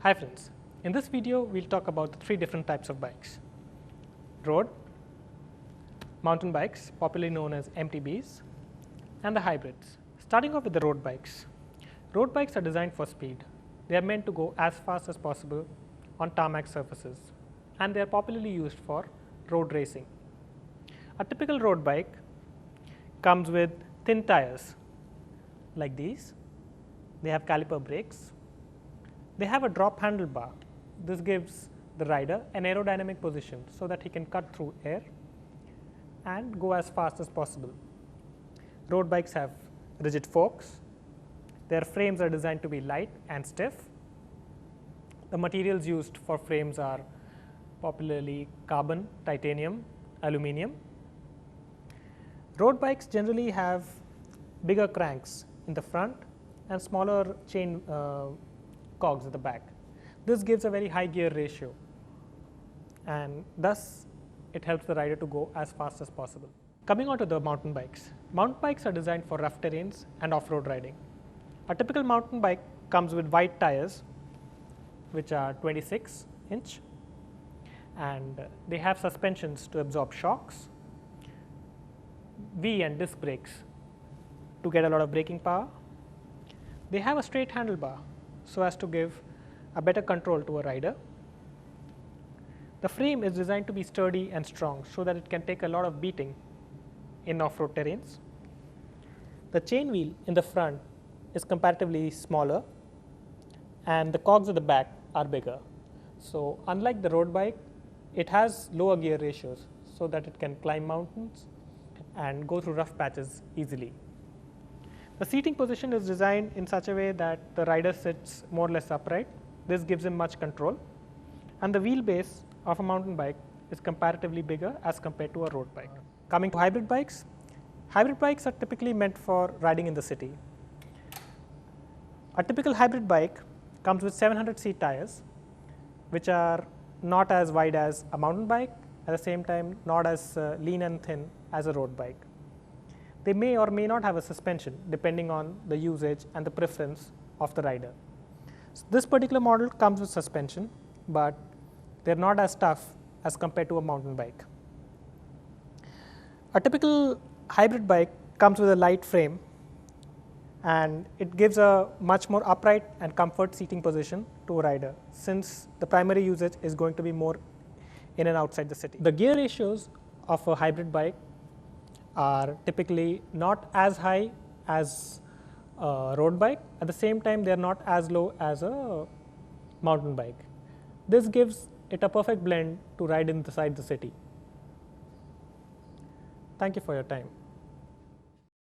Hi friends, in this video we will talk about the three different types of bikes: road, mountain bikes popularly known as MTBs, and the hybrids. Starting off with the road bikes. Road bikes are designed for speed. They are meant to go as fast as possible on tarmac surfaces, and they are popularly used for road racing. A typical road bike comes with thin tires like these. They have caliper brakes. They have a drop handlebar. This gives the rider an aerodynamic position so that he can cut through air and go as fast as possible. Road bikes have rigid forks. Their frames are designed to be light and stiff. The materials used for frames are popularly carbon, titanium, aluminum. Road bikes generally have bigger cranks in the front and smaller chain cogs at the back. This gives a very high gear ratio, and thus it helps the rider to go as fast as possible. Coming on to the mountain bikes. Mountain bikes are designed for rough terrains and off-road riding. A typical mountain bike comes with wide tires which are 26-inch, and they have suspensions to absorb shocks, V and disc brakes to get a lot of braking power. They have a straight handlebar so as to give a better control to a rider. The frame is designed to be sturdy and strong so that it can take a lot of beating in off-road terrains. The chain wheel in the front is comparatively smaller, and the cogs at the back are bigger. So unlike the road bike, it has lower gear ratios so that it can climb mountains and go through rough patches easily. The seating position is designed in such a way that the rider sits more or less upright. This gives him much control, and the wheelbase of a mountain bike is comparatively bigger as compared to a road bike. Coming to hybrid bikes are typically meant for riding in the city. A typical hybrid bike comes with 700cc tires, which are not as wide as a mountain bike, at the same time not as lean and thin as a road bike. They may or may not have a suspension depending on the usage and the preference of the rider. So this particular model comes with suspension, but they are not as tough as compared to a mountain bike. A typical hybrid bike comes with a light frame, and it gives a much more upright and comfort seating position to a rider, since the primary usage is going to be more in and outside the city. The gear ratios of a hybrid bike are typically not as high as a road bike. At the same time, they are not as low as a mountain bike. This gives it a perfect blend to ride inside the city. Thank you for your time.